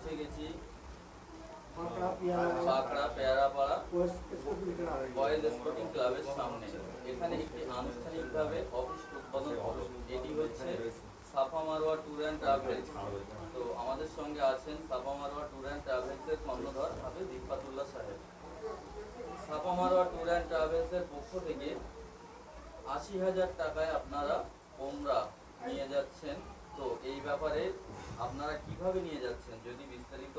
পৌঁছে গেছি পাকড়া পেয়ারাপাড়া boys sporting ক্লাবের সামনে। এখানে একটি আনুষ্ঠানিকভাবে অফিস উদ্বোধন হলো। এটি হচ্ছে সাফা মারোয়া ট্যুর অ্যান্ড ট্রাভেলস। তো আমাদের সঙ্গে আছেন সাফা মারোয়া ট্যুর অ্যান্ড ট্রাভেলসের কর্ণধর হাফেজ ইফাতুল্লাহ সাহেব। সাফা মারোয়া ট্যুর অ্যান্ড ট্রাভেলসের পক্ষ থেকে ৮০,০০০ টাকায় আপনারা ওমরা নিয়ে যাচ্ছেন। তো এই ব্যাপারে আপনারা কিভাবে নিয়ে যাচ্ছেন যদি বিস্তারিত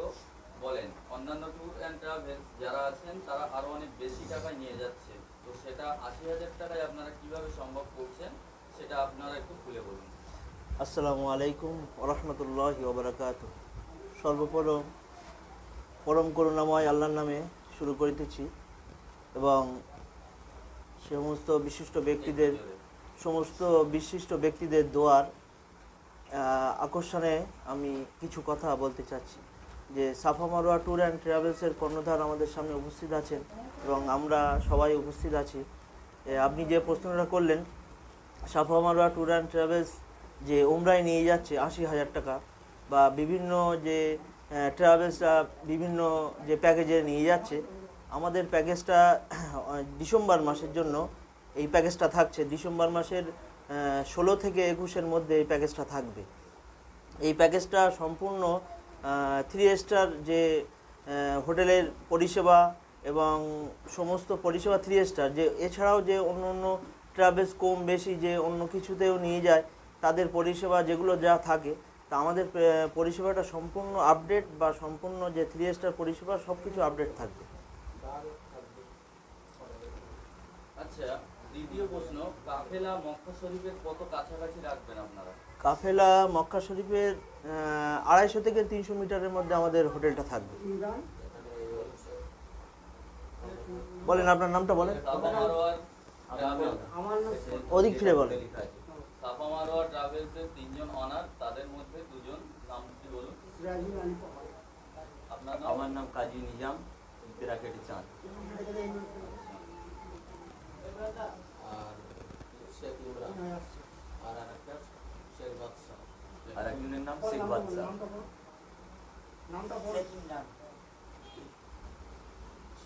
বলেন। অন্যান্য ট্যুর অ্যান্ড ট্রাভেলস যারা আছেন তারা আরও অনেক বেশি টাকায় নিয়ে যাচ্ছে, তো সেটা ৮০,০০০ টাকায় আপনারা কিভাবে সম্ভব করছেন সেটা আপনারা একটু খুলে বলুন। আসসালামু আলাইকুম ওরহমতুল্লাহি ওয়া বারাকাতুহু। সর্বপ্রথম পরম করুণাময় আল্লাহর নামে শুরু করিতেছি এবং সমস্ত বিশিষ্ট ব্যক্তিদের দোয়ার আকর্ষণে আমি কিছু কথা বলতে চাচ্ছি। যে সাফা মারোয়া ট্যুর অ্যান্ড ট্রাভেলসের কর্ণধার আমাদের সামনে উপস্থিত আছেন এবং আমরা সবাই উপস্থিত আছি। আপনি যে প্রশ্নটা করলেন, সাফা মারোয়া ট্যুর অ্যান্ড ট্রাভেলস যে ওমরায় নিয়ে যাচ্ছে ৮০,০০০ টাকা, বা বিভিন্ন যে ট্রাভেলসরা বিভিন্ন যে প্যাকেজে নিয়ে যাচ্ছে, আমাদের প্যাকেজটা ডিসেম্বর মাসের জন্য এই প্যাকেজটা থাকছে। ডিসেম্বর মাসের ১৬ থেকে ২১-এর মধ্যে এই প্যাকেজটা থাকবে। এই প্যাকেজটা সম্পূর্ণ 3 স্টার যে হোটেলের পরিষেবা এবং সমস্ত পরিষেবা 3 স্টার, যে এছাড়াও যে অন্য অন্য ট্রাভেলস কম বেশি যে অন্য কিছুতেও নিয়ে যায় তাদের পরিষেবা যেগুলো যা থাকে, তা আমাদের পরিষেবাটা সম্পূর্ণ আপডেট বা সম্পূর্ণ যে 3 স্টার পরিষেবা সব কিছু আপডেট থাকবে। আচ্ছা, দ্বিতীয় প্রশ্ন, কাফেলা মক্কা শরীফের কত কাছাকাছি রাখবেন আপনারা? কাফেলা মক্কা শরীফের ২৫০ থেকে ৩০০ মিটারের মধ্যে আমাদের হোটেলটা থাকবে। বলেন আপনার নামটা বলেন, ওদিক ফিরে বলেন। সাফা মারোয়া ট্রাভেলসের ৩ জন অনার, তাদের মধ্যে 2 জন নাম কি বলুন? আপনার নাম? আমার নাম কাজী নিজাম পেরাকেটি চাঁদ। আর একজনের নাম শেখ বাদশা।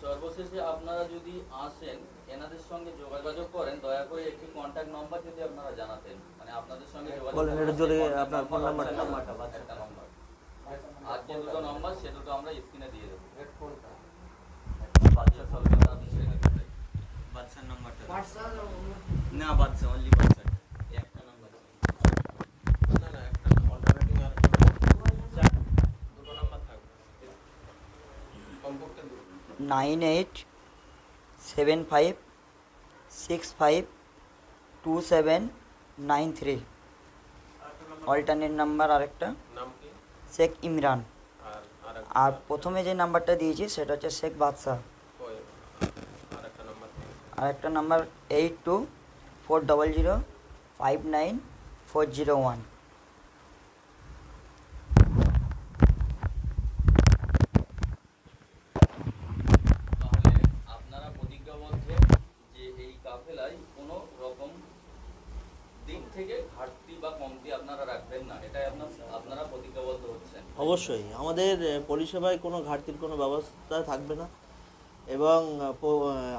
সর্বশেষে আপনারা যদি আসেন, এনাদের সঙ্গে যোগাযোগ করেন, দয়া করে একটি কন্ট্যাক্ট নাম্বার যদি আপনারা জানাতেন, মানে আপনাদের সঙ্গে যোগাযোগ বলেন এটা জোরে, আপনার ফোন নাম্বারটা। একটা নাম্বার আর যে 2টো নাম্বার সে 2টো আমরা স্ক্রিনে দিয়ে দেবো। বাদশা সরকার বাদশার নাম্বারটা না, বাদশা অনলি বাদশা একটা নাম্বার। না একটা অল্টারনেটিভ আর দুটো নাম্বার থাকবে কমপক্ষে। 9875652793 অল্টারনেট নাম্বার। আরেকটা নাম কি? শেখ ইমরান। আর প্রথমে যে নাম্বারটা দিয়েছি সেটা হচ্ছে শেখ বাদশা। আরেকটা নাম্বার 8240059401। তাহলে আপনারা প্রতিজ্ঞাবদ্ধ যে এই কাফেলায় কোনো রকম দিক থেকে ঘাটতি বা কমতি আপনারা রাখবেন না, এটাই আপনারা প্রতিজ্ঞাবদ্ধ হচ্ছেন? অবশ্যই আমাদের পরিষেবায় কোনো ঘাটতির কোনো ব্যবস্থা থাকবে না এবং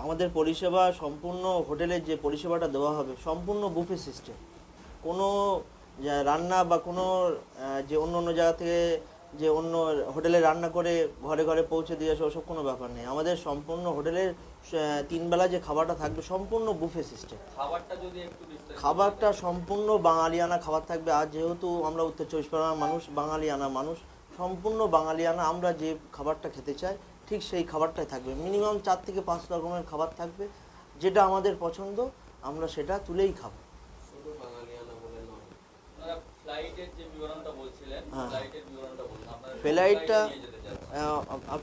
আমাদের পরিষেবা সম্পূর্ণ হোটেলের যে পরিষেবাটা দেওয়া হবে সম্পূর্ণ বুফে সিস্টেম। কোনো রান্না বা কোনো যে অন্য অন্য জায়গা থেকে যে অন্য হোটেলে রান্না করে ঘরে ঘরে পৌঁছে দিয়ে আসে ওসব কোনো ব্যাপার নেই। আমাদের সম্পূর্ণ হোটেলের 3 বেলা যে খাবারটা থাকবে সম্পূর্ণ বুফে সিস্টেম। খাবারটা যদি একটু বিস্তারিত খাবারটা সম্পূর্ণ বাঙালিয়ানা খাবার থাকবে। আর যেহেতু আমরা উত্তর 24 পরগনার মানুষ, বাঙালিয়ানা মানুষ, সম্পূর্ণ বাঙালিয়ানা আমরা যে খাবারটা খেতে চাই ঠিক সেই খাবারটাই থাকবে। মিনিমাম 4 থেকে 5 রকমের খাবার থাকবে, যেটা আমাদের পছন্দ আমরা সেটা তুলেই খাবো। শুধু বাঙালিয়ানা বলে নয়। আপনারা ফ্লাইটের যে বিবরণটা বলছিলেন, ফ্লাইটের বিবরণটা বলুন। আপনারা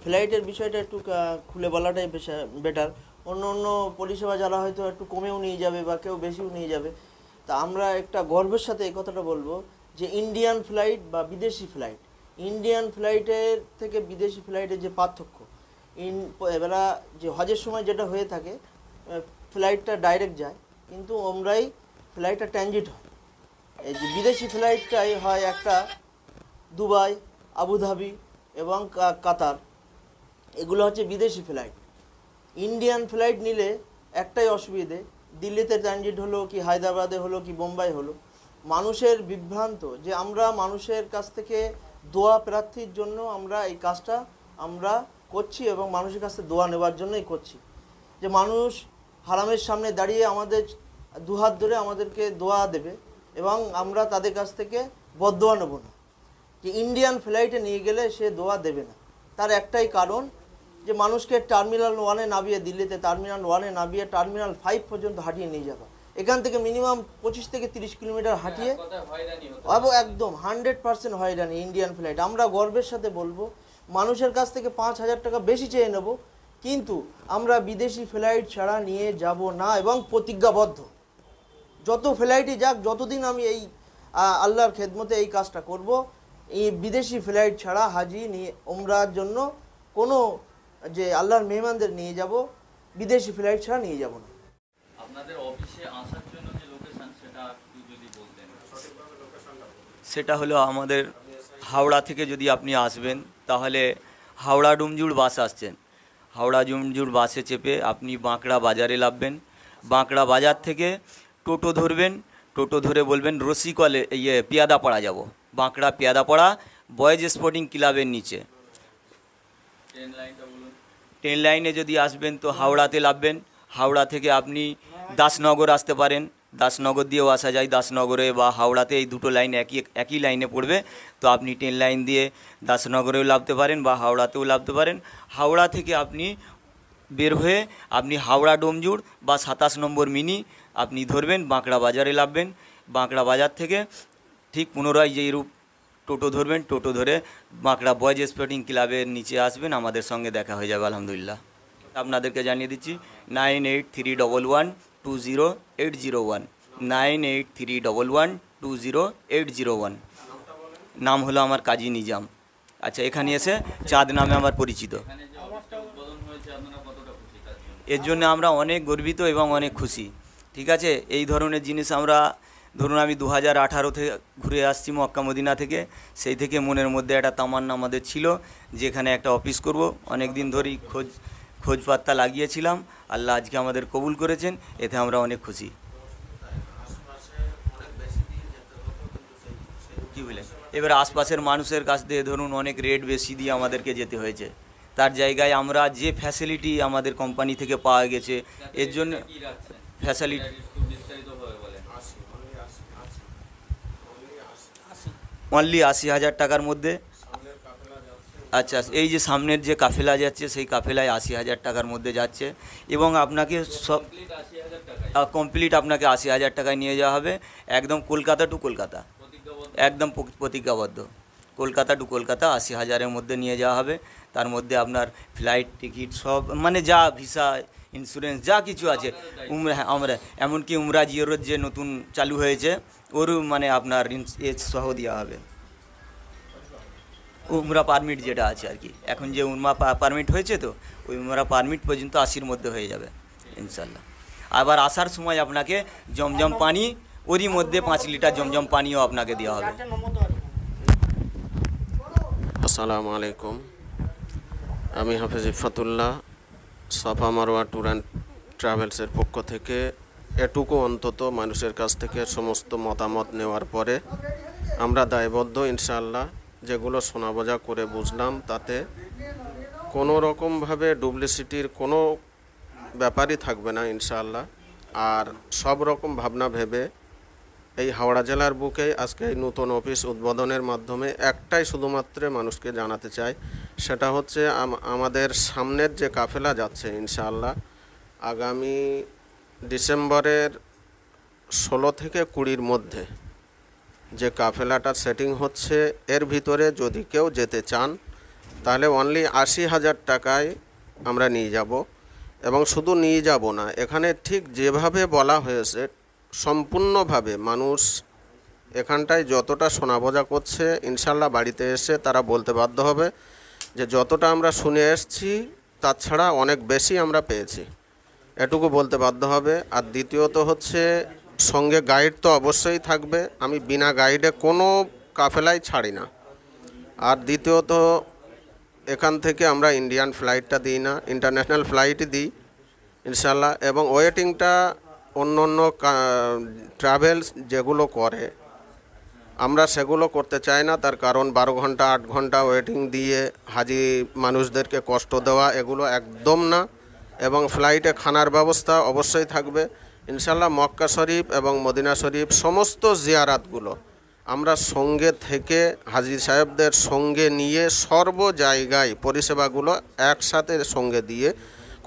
ফ্লাইটের বিষয়টা একটু খুলে বলাটাই বেটার। অন্য অন্য পরিষেবা যারা হয়তো একটু কমেও নিয়ে যাবে বা কেউ বেশিও নিয়ে যাবে, তা আমরা একটা গর্বের সাথে এই কথাটা বলবো যে ইন্ডিয়ান ফ্লাইট বা বিদেশি ফ্লাইট, ইন্ডিয়ান ফ্লাইটের থেকে বিদেশি ফ্লাইটের যে পার্থক্য, এবারে যে হজের সময় যেটা হয়ে থাকে ফ্লাইটটা ডাইরেক্ট যায়, কিন্তু আমরাই ফ্লাইটটা ট্রানজিট হয়। এই যে বিদেশি ফ্লাইটটাই হয় একটা দুবাই, আবুধাবি এবং কাতার, এগুলো হচ্ছে বিদেশি ফ্লাইট। ইন্ডিয়ান ফ্লাইট নিলে একটাই অসুবিধে, দিল্লিতে ট্রানজিট হলো কি হায়দ্রাবাদে হলো কি বোম্বাই হলো, মানুষের বিভ্রান্ত যে আমরা মানুষের কাছ থেকে দোয়া প্রার্থীর জন্য আমরা এই কাজটা আমরা করছি এবং মানুষের কাছ থেকে দোয়া নেওয়ার জন্যই করছি। যে মানুষ হারামের সামনে দাঁড়িয়ে আমাদের দুহাত ধরে আমাদেরকে দোয়া দেবে এবং আমরা তাদের কাছ থেকে বদদোয়া নেব না। যে ইন্ডিয়ান ফ্লাইটে নিয়ে গেলে সে দোয়া দেবে না, তার একটাই কারণ যে মানুষকে টার্মিনাল 1-এ নামিয়ে, দিল্লিতে টার্মিনাল 1-এ নামিয়ে টার্মিনাল 5 পর্যন্ত হাঁটিয়ে নিয়ে যাবা। এখান থেকে মিনিমাম 25 থেকে 30 কিলোমিটার হাঁটিয়ে একদম 100% হয়রানি ইন্ডিয়ান ফ্লাইট। আমরা গর্বের সাথে বলবো মানুষের কাছ থেকে 5,000 টাকা বেশি চেয়ে নেব, কিন্তু আমরা বিদেশি ফ্লাইট ছাড়া নিয়ে যাব না এবং প্রতিজ্ঞাবদ্ধ। যত ফ্লাইটই যাক, যতদিন আমি এই আল্লাহর খেদমতে এই কাজটা করব, এই বিদেশি ফ্লাইট ছাড়া হাজি নিয়ে উমরার জন্য কোনো যে আল্লাহর মেহমানদের নিয়ে যাব, বিদেশি ফ্লাইট ছাড়া নিয়ে যাব না। আপনাদের অফিসে আসার জন্য যে লোকেশন সেটা একটু যদি বলতেন। সেটা হলো আমাদের হাওড়া থেকে যদি আপনি আসবেন তাহলে হাওড়া ডুমজুড় বাস আসছেন, হাওড়া ডুমজুড় বাসে চেপে আপনি বাঁকড়া বাজারে নামবেন। বাঁকড়া বাজার থেকে টোটো ধরবেন, টোটো ধরে বলবেন রসিকলে পেয়াদাপাড়া যাব। বাঁকড়া পেয়াদাপাড়া বয়েজ স্পোর্টিং ক্লাবের নিচে। ট্রেন লাইনটা বলুন। ট্রেন লাইনে যদি আসবেন তো হাওড়াতে নামবেন, হাওড়া থেকে আপনি দাসনগর আসতে পারেন, দাসনগর দিয়েও আসা যায়। দাসনগরে বা হাওড়াতে এই দুটো লাইন একই লাইনে পড়বে, তো আপনি ট্রেন লাইন দিয়ে দাসনগরেও নামতে পারেন বা হাওড়াতেও নামতে পারেন। হাওড়া থেকে আপনি বের হয়ে আপনি হাওড়া ডোমজুড় বা 27 নম্বর মিনি আপনি ধরবেন, বাঁকড়া বাজারে নামবেন। বাঁকড়া বাজার থেকে ঠিক পুনরায় যেই রূপ টোটো ধরবেন, টোটো ধরে বাঁকড়া বয়েজ স্পোর্টিং ক্লাবের নিচে আসবেন, আমাদের সঙ্গে দেখা হয়ে যাবে আলহামদুলিল্লাহ। আপনাদেরকে জানিয়ে দিচ্ছি 9831120801, 9831120801। নাম হলো আমার কাজী নিজাম। আচ্ছা, এখানে এসে চাঁদ নামে আমার পরিচিত। এখানে যে অফিসটা উদ্বোধন হয়েছে আপনারা কতটা খুশি তার জন্য? এর জন্য আমরা অনেক গর্বিত এবং অনেক খুশি। ঠিক আছে, এই ধরনের জিনিস আমরা ধরুন আমি 2018 থেকে ঘুরে আসছি মক্কা মদিনা থেকে, সেই থেকে মনের মধ্যে একটা তামান্না আমাদের ছিল যেখানে একটা অফিস করব। অনেক দিন ধরেই খোঁজ পাত্তা লাগিয়েছিলাম, আল্লাহ আজকে আমাদের কবুল করেছেন, এতে আমরা অনেক খুশি। কী বলেন, এবার আশপাশের মানুষের কাছ দিয়ে ধরুন অনেক রেট বেশি দিয়ে আমাদেরকে যেতে হয়েছে, তার জায়গায় আমরা যে ফ্যাসিলিটি আমাদের কোম্পানি থেকে পাওয়া গেছে এর জন্য কি রাখছেন ফ্যাসিলিটি একটু বিস্তারিতভাবে বলেন। অনলি 80,000 টাকার মধ্যে। আচ্ছা, এই যে সামনের যে কাফেলা যাচ্ছে সেই কাফেলায় 80,000 টাকার মধ্যে যাচ্ছে এবং আপনাকে সব কমপ্লিট 80,000 টাকায় কমপ্লিট আপনাকে 80,000 টাকায় নিয়ে যাওয়া হবে, একদম কলকাতা টু কলকাতা, প্রতিজ্ঞাবদ্ধ। একদম প্রতিজ্ঞাবদ্ধ। কলকাতা টু কলকাতা 80,000-এর মধ্যে নিয়ে যাওয়া হবে। তার মধ্যে আপনার ফ্লাইট টিকিট সব মানে যা ভিসা ইন্স্যুরেন্স যা কিছু আছে, আমরা এমনকি উমরা জিওরত যে নতুন চালু হয়েছে ওরও মানে আপনার সহ দেওয়া হবে। উমরা পারমিট যেটা আছে আর কি, এখন যে উমরা পারমিট হয়েছে তো ওই উমরা পারমিট পর্যন্ত 80-র মধ্যে হয়ে যাবে ইনশাল্লাহ। আবার আসার সময় আপনাকে জমজম পানি, ওরই মধ্যে 5 লিটার জমজম পানিও আপনাকে দেওয়া হবে। আসসালামু আলাইকুম, আমি হাফেজ ইফাতুল্লাহ, সাফা মারওয়া ট্যুর অ্যান্ড ট্রাভেলসের পক্ষ থেকে এটুকু অন্তত মানুষের কাছ থেকে সমস্ত মতামত নেওয়ার পরে আমরা দায়বদ্ধ ইনশাআল্লাহ। যেগুলো শোনা বোঝা করে বুঝলাম তাতে কোনো রকমভাবে ডুপ্লিসিটির কোনো ব্যাপারই থাকবে না ইনশাআল্লাহ। আর সব রকম ভাবনা ভেবে এই হাওড়া জেলার বুকে আজকে এই নতুন অফিস উদ্বোধনের মাধ্যমে একটাই শুধুমাত্র মানুষকে জানাতে চাই, সেটা হচ্ছে আমাদের সামনের যে কাফেলা যাচ্ছে ইনশাআল্লাহ আগামী ডিসেম্বরের 16 থেকে 20-র মধ্যে যে কাফেলাটা সেটিং হচ্ছে, এর ভিতরে যদি কেউ যেতে চান তাহলে অনলি 80,000 টাকায় আমরা নিয়ে যাব। এবং শুধু নিয়ে যাব না, এখানে ঠিক যেভাবে বলা হয়েছে সম্পূর্ণভাবে মানুষ এখানটায় যতটা শোনা বোঝা করছে ইনশাল্লাহ বাড়িতে এসে তারা বলতে বাধ্য হবে যে যতটা আমরা শুনে এসেছি তার ছাড়া অনেক বেশি আমরা পেয়েছি, এটুকু বলতে বাধ্য হবে। আর দ্বিতীয়ত হচ্ছে সঙ্গে গাইড তো অবশ্যই থাকবে, আমি বিনা গাইডে কোনো কাফেলাই ছাড়ি না। আর দ্বিতীয়ত এখান থেকে আমরা ইন্ডিয়ান ফ্লাইটটা দিই না, ইন্টারন্যাশনাল ফ্লাইটই দিই ইনশাল্লাহ। এবং ওয়েটিংটা অন্য অন্য ট্রাভেলস যেগুলো করে আমরা সেগুলো করতে চাই না, তার কারণ 12 ঘন্টা 8 ঘন্টা ওয়েটিং দিয়ে হাজি মানুষদেরকে কষ্ট দেওয়া এগুলো একদম না। এবং ফ্লাইটে খানার ব্যবস্থা অবশ্যই থাকবে ইনশাল্লাহ। মক্কা শরীফ এবং মদিনা শরীফ সমস্ত জিয়ারাতগুলো আমরা সঙ্গে থেকে হাজি সাহেবদের সঙ্গে নিয়ে সর্ব জায়গায় পরিষেবাগুলো একসাথে সঙ্গে দিয়ে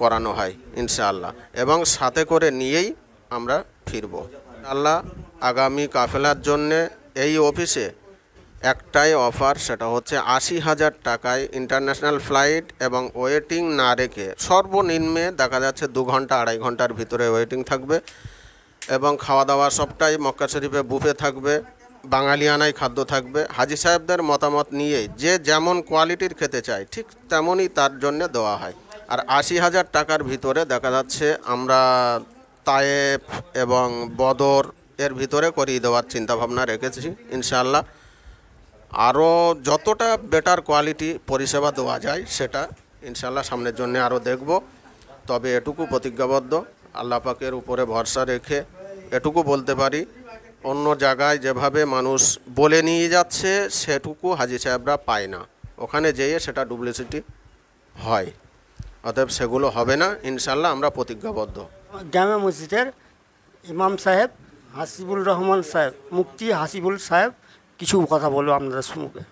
করানো হয় ইনশাআল্লাহ, এবং সাথে করে নিয়েই আমরা ফিরব আল্লাহ। আগামী কাফেলার জন্যে এই অফিসে একটাই অফার, সেটা হচ্ছে 80,000 টাকায় ইন্টারন্যাশনাল ফ্লাইট এবং ওয়েটিং না রেখে সর্বনিম্নে দেখা যাচ্ছে 2 ঘন্টা 2.5 ঘন্টার ভিতরে ওয়েটিং থাকবে এবং খাওয়া দাওয়া সবটাই মক্কা শরীফে বুফে থাকবে, বাঙালিয়ানাই খাদ্য থাকবে। হাজি সাহেবদের মতামত নিয়ে যে যেমন কোয়ালিটির খেতে চায় ঠিক তেমনই তার জন্য দেওয়া হয়। আর 80,000 টাকার ভিতরে দেখা যাচ্ছে আমরা তায়েফ এবং বদর এর ভিতরে করিয়ে দেওয়ার চিন্তাভাবনা রেখেছি ইনশাআল্লাহ। আরও যতটা বেটার কোয়ালিটি পরিষেবা দেওয়া যায় সেটা ইনশাআল্লাহ সামনের জন্য আরও দেখব। তবে এটুকু প্রতিজ্ঞাবদ্ধ, আল্লাহ পাকের উপরে ভরসা রেখে এটুকু বলতে পারি, অন্য জায়গায় যেভাবে মানুষ বলে নিয়ে যাচ্ছে সেটুকু হাজি সাহেবরা পায় না, ওখানে যেয়ে সেটা ডুপ্লিসিটি হয়। অতএব সেগুলো হবে না ইনশাআল্লাহ, আমরা প্রতিজ্ঞাবদ্ধ। জামে মসজিদের ইমাম সাহেব হাসিবুল রহমান সাহেব, মুফতি হাসিবুল সাহেব কিছু কথা বলবো আপনাদের সম্মুখে।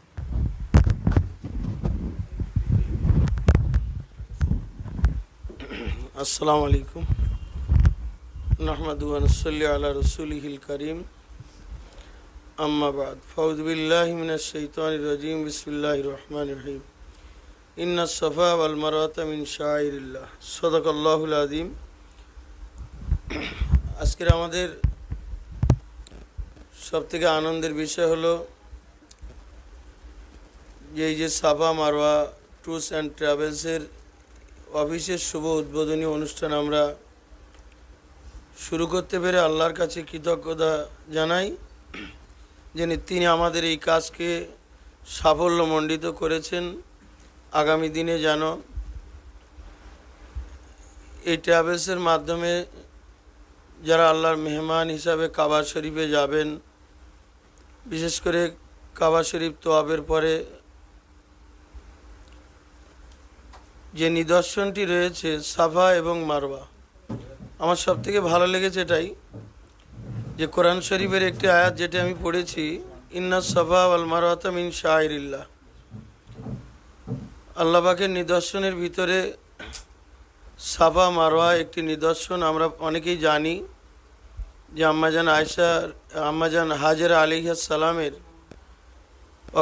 আসসালামু আলাইকুম। নাহমাদু ওয়া নুসাল্লি আলা রাসূলিহিল কারীম, আম্মা বাদ। ফাউযু বিল্লাহি মিনাশ শাইতানির রাজীম, বিসমিল্লাহির রহমানির রহিম। ইন্নাস সাফা ওয়াল মারওয়াতা মিন শাআইরিল্লাহ, সাদাকাল্লাহুল আযীম। আজকের আমাদের সবথেকে আনন্দের বিষয় হলো যে এই যে সাফা মারওয়া ট্যুরস অ্যান্ড ট্রাভেলসের অফিসের শুভ উদ্বোধনী অনুষ্ঠান আমরা শুরু করতে পেরে আল্লাহর কাছে কৃতজ্ঞতা জানাই, যিনি তিনি আমাদের এই কাজকে সাফল্যমণ্ডিত করেছেন। আগামী দিনে যেন এই ট্রাভেলসের মাধ্যমে যারা আল্লাহর মেহমান হিসাবে কাবা শরীফে যাবেন, বিশেষ করে কাবা শরীফ তোয়াফের পরে যে নিদর্শনটি রয়েছে সাফা এবং মারওয়া, আমার সবথেকে ভালো লেগেছে এটাই যে কোরআন শরীফের একটি আয়াত যেটা আমি পড়েছি, ইন্নাস সাফা ওয়াল মারওয়াতা মিন শাআইরিল্লাহ। আল্লাহ পাকের নিদর্শনের ভিতরে সাফা মারওয়া একটি নিদর্শন। আমরা অনেকেই জানি যে আম্মাজান হাজেরা আলাইহিস সালামের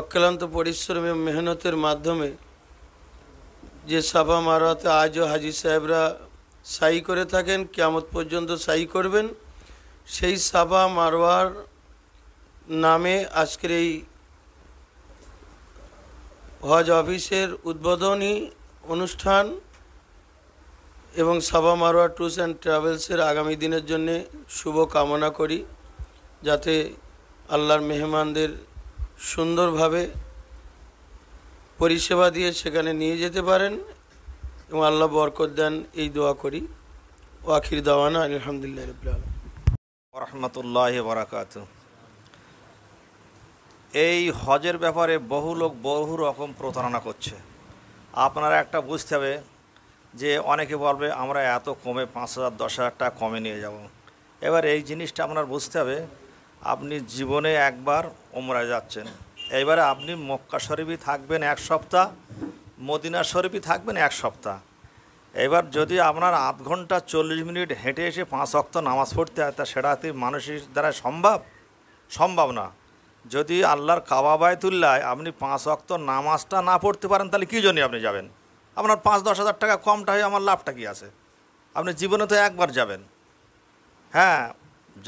অক্লান্ত পরিশ্রম এবং মেহনতের মাধ্যমে যে সাফা মারওয়াতে আজও হাজি সাহেবরা সাই করে থাকেন, কিয়ামত পর্যন্ত সাই করবেন, সেই সাফা মারওয়ার নামে আজকের এই হজ অফিসের উদ্বোধনী অনুষ্ঠান এবং সাফা মারওয়া ট্যুরস অ্যান্ড ট্রাভেলসের আগামী দিনের জন্য শুভ কামনা করি, যাতে আল্লাহর মেহমানদের সুন্দরভাবে পরিষেবা দিয়ে সেখানে নিয়ে যেতে পারেন এবং আল্লাহ বরকত দেন, এই দোয়া করি। ও আখির দাওয়ানা আলহামদুলিল্লাহ রাব্বিল আলামিন রাহমাতুল্লাহি ওয়া বারাকাতুহু। এই হজের ব্যাপারে বহু লোক বহু রকম প্রতারণা করছে। আপনারা একটা বুঝতে হবে যে অনেকে বলবে আমরা এত কমে 5,000 10,000 টাকা কমে নিয়ে যাব। এবার এই জিনিসটা আপনার বুঝতে হবে, আপনি জীবনে একবার ওমরায় যাচ্ছেন, এইবারে আপনি মক্কা শরীফে থাকবেন 1 সপ্তাহ, মদিনা শরীফে থাকবেন 1 সপ্তাহ। এবার যদি আপনার আধ ঘন্টা 40 মিনিট হেঁটে এসে 5 ওয়াক্ত নামাজ পড়তে হয়, তা সেটা মানুষের দ্বারা সম্ভব না। যদি আল্লাহর কাবা বায়তুল্লাহ আপনি 5 ওয়াক্ত নামাজটা না পড়তে পারেন, তাহলে কী জন্য আপনি যাবেন? আপনার 5-10 হাজার টাকা কমটা হয়ে আমার লাভটা কী আছে? আপনি জীবনে তো একবার যাবেন। হ্যাঁ,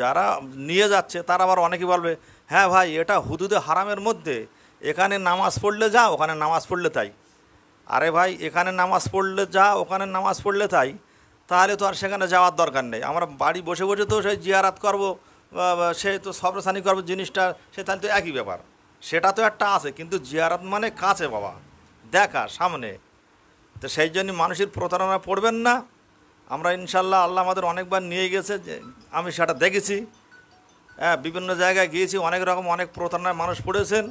যারা নিয়ে যাচ্ছে তারা আবার অনেকে বলবে, হ্যাঁ ভাই এটা হুদুদে হারামের মধ্যে, এখানে নামাজ পড়লে যা, ওখানে নামাজ পড়লে তাই। আরে ভাই, এখানে নামাজ পড়লে যা, ওখানে নামাজ পড়লে তাই, তাহলে তো আর সেখানে যাওয়ার দরকার নেই। আমরা বাড়ি বসে বসে তো সেই জিয়ারাত করবো, সে তো সবরসানি করবো, জিনিসটা সে তাহলে তো একই ব্যাপার। সেটা তো একটা আছে, কিন্তু জিয়ারাত মানে কাছে বাবা, দেখা সামনে। তো সেই জন্য মানুষের প্রতারণা পড়বেন না। আমরা ইনশাল্লাহ আল্লাহ আমাদের অনেকবার নিয়ে গেছে, যে আমি সেটা দেখেছি। হ্যাঁ, বিভিন্ন জায়গায় গিয়েছি, অনেক রকম অনেক প্রতারণায় মানুষ পড়েছেন,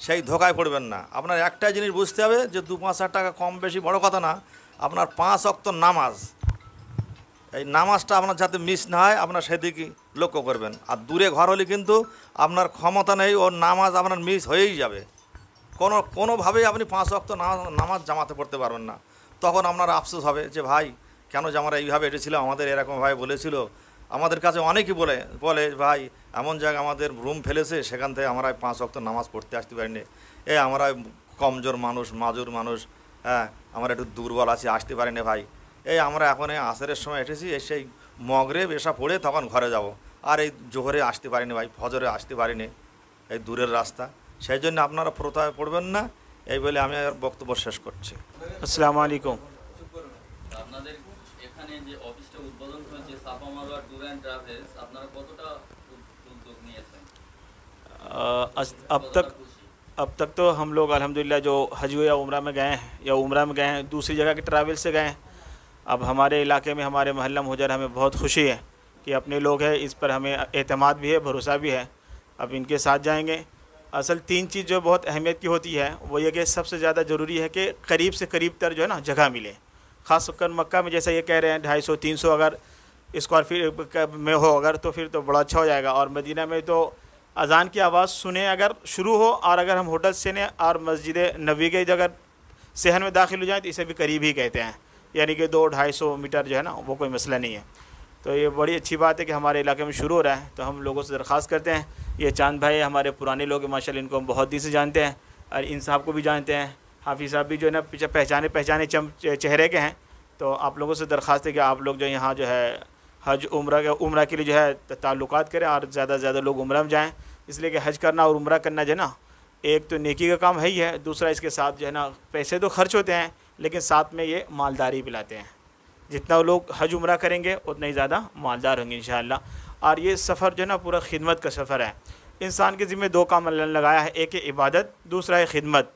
সেই ধোকায় পড়বেন না। আপনার একটাই জিনিস বুঝতে হবে যে 2-5 টাকা কম বেশি বড় কথা না, আপনার 5 ওয়াক্ত নামাজ, এই নামাজটা আপনার যাতে মিস না হয় আপনার সেদিকে লক্ষ্য করবেন। আর দূরে ঘর হলে কিন্তু আপনার ক্ষমতা নেই, ওর নামাজ আপনার মিস হয়েই যাবে। কোনোভাবেই আপনি 5 ওয়াক্ত নামাজ জামাতে পড়তে পারবেন না। তখন আপনার আফসোস হবে যে ভাই কেন যে আমরা এইভাবে এসেছিল, আমাদের এরকমভাবে বলেছিল। আমাদের কাছে অনেকেই বলে ভাই এমন জায়গায় আমাদের রুম ফেলেছে, সেখান থেকে আমরা 5 ওয়াক্ত নামাজ পড়তে আসতে পারিনি। আমরা কমজোর মানুষ, মাজুর মানুষ, হ্যাঁ আমরা একটু দুর্বল আছি, আসতে পারিনি ভাই। আমরা এখন আসরের সময় এসেছি, সেই মগরিব এসা পড়ে তখন ঘরে যাব। আর এই জোহরে আসতে পারিনি ভাই, ফজরে আসতে পারিনি, এই দূরের রাস্তা। সেই জন্য আপনারা প্রথায় পড়বেন না, এই বলে আমি আর বক্তব্য শেষ করছি। আসসালামু আলাইকুম। আপনাদের এখানে যে অফিসটা উদ্বোধন হয়েছে সাফা মারওয়া ট্যুর অ্যান্ড ট্রাভেলস, আপনারা কতটা উদ্যোগ নিয়েছেন? अब तक तो हम लोग अल्हम्दुलिल्लाह जो हज या उम्रा में गए हैं या उम्रा में गए हैं, दूसरी जगह के ट्रैवल से गए हैं। अब हमारे इलाके में, हमारे मोहल्ला मुहजर, हमें बहुत खुशी है कि अपने लोग हैं, इस पर हमें एतमाद भी है, भरोसा भी है। अब इनके साथ जाएंगे। असल 3 चीज़ जो बहुत अहमियत की होती है वो ये कि सबसे ज़्यादा ज़रूरी है कि करीब से करीब तर जो है ना जगह मिले। ख़ासकर मक्का में जैसा ये कह रहे हैं 250-300 अगर स्क्वायर फीट में हो अगर, तो फिर तो बड़ा अच्छा हो जाएगा। और मदीना में तो अज़ान की आवाज़ सुने अगर शुरू हो, और अगर हम होटल से ने और मस्जिद नबी के अगर शहर में दाखिल हो जाएँ तो इसे भी करीब ही कहते हैं, यानी कि 200-250 मीटर जो है ना वो कोई मसला नहीं है। तो ये बड़ी अच्छी बात है कि हमारे इलाके में शुरू हो रहा है। तो हम लोगों से दरख्वास्त करते हैं, ये चांद भाई हमारे पुराने लोग हैं माशाल्लाह, इनको हम बहुत दिन से जानते हैं, और इन साहब को भी जानते हैं। हाफिज़ साहब भी जो है ना पहचाने चेहरे के हैं। तो आप लोगों से दरख्वास्त है कि आप लोग जो यहाँ जो है हज उम्रा के लिए जो है ताल्लुकात करें, और ज़्यादा से ज़्यादा लोग उम्रा में जाएँ। इसलिए कि हज करना और उम्रा करना जो है ना, एक तो नेकी का काम है ही है, दूसरा इसके साथ जो है ना पैसे तो खर्च होते हैं, लेकिन साथ में ये मालदारी भी लाते हैं। जितना लोग हज उम्रा करेंगे उतना ही ज़्यादा मालदार होंगे इंशाअल्लाह। और ये सफ़र जो है ना पूरा खिदमत का सफ़र है। इंसान के ज़िम्मे 2 काम अल्लाह ने लगाया है, एक है इबादत, दूसरा है खिदमत।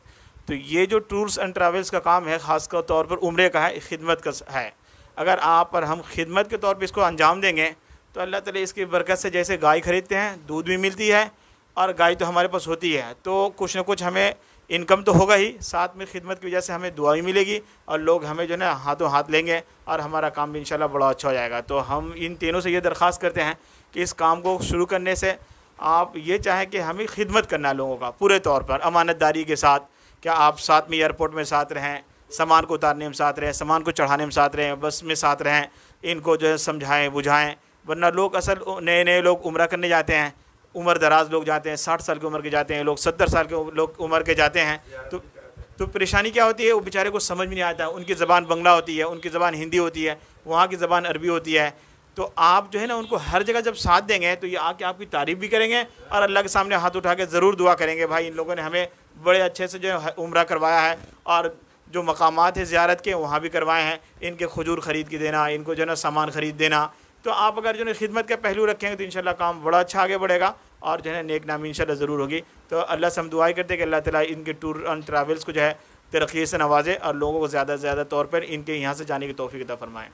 तो ये जो टूर्स एंड ट्रैवल्स का काम है ख़ास तौर पर उम्रे का है, खिदमत का है। अगर आप और हम खिदमत के तौर पर इसको अंजाम देंगे तो अल्लाह ताला इसकी बरकत से, जैसे गाय ख़रीदते हैं दूध भी मिलती है, और गाय तो हमारे पास होती है, तो कुछ ना कुछ हमें इनकम तो होगा ही, साथ में खिदमत की वजह से हमें दुआ भी मिलेगी, और लोग हमें जो है ना हाथों हाथ लेंगे, और हमारा काम भी इंशाल्लाह बड़ा अच्छा हो जाएगा। तो हम इन तीनों से ये दरख्वास्त करते हैं कि इस काम को शुरू करने से आप ये चाहें कि हमें खिदमत करना लोगों का पूरे तौर पर अमानतदारी के साथ। क्या आप साथ में एयरपोर्ट में साथ रहें, सामान को उतारने में साथ रहें, सामान को चढ़ाने में साथ रहें, बस में साथ रहें, इनको जो है समझाएँ बुझाएँ। वरना लोग असल नए लोग उम्रा करने जाते हैं, उम्र दराज लोग जाते हैं, 60 साल की उम्र के जाते हैं लोग, 70 साल के लोग उम्र के जाते हैं। तो परेशानी क्या होती है, वो बेचारे को समझ में नहीं आता। उनकी ज़बान बंगला होती है, उनकी ज़बान हिंदी होती है, वहाँ की ज़बान अरबी होती है। तो आप जो है ना उनको हर जगह जब साथ देंगे तो ये आके आपकी तारीफ़ भी करेंगे, और अल्लाह के सामने हाथ उठा के ज़रूर दुआ करेंगे, भाई इन लोगों ने हमें बड़े अच्छे से जो है उम्रा करवाया है, और जो मकामात है ज़ियारत के वहाँ भी करवाए हैं। इनके खजूर ख़रीद के देना, इनको जो है ना सामान ख़रीद देना। तो आप अगर जो है खिदमत का पहलू रखेंगे तो इंशाल्लाह काम बड़ा अच्छा आगे बढ़ेगा, और जो है नेक नामी इंशाल्लाह ज़रूर होगी। तो अल्लाह से हम दुआई करते हैं कि अल्लाह ताला इनके टूर एंड ट्रैवल्स को जो है तरक्की से नवाजे, और लोगों को ज़्यादा से ज़्यादा तौर पर इनके यहाँ से जाने की तौफीक अता फरमाएँ।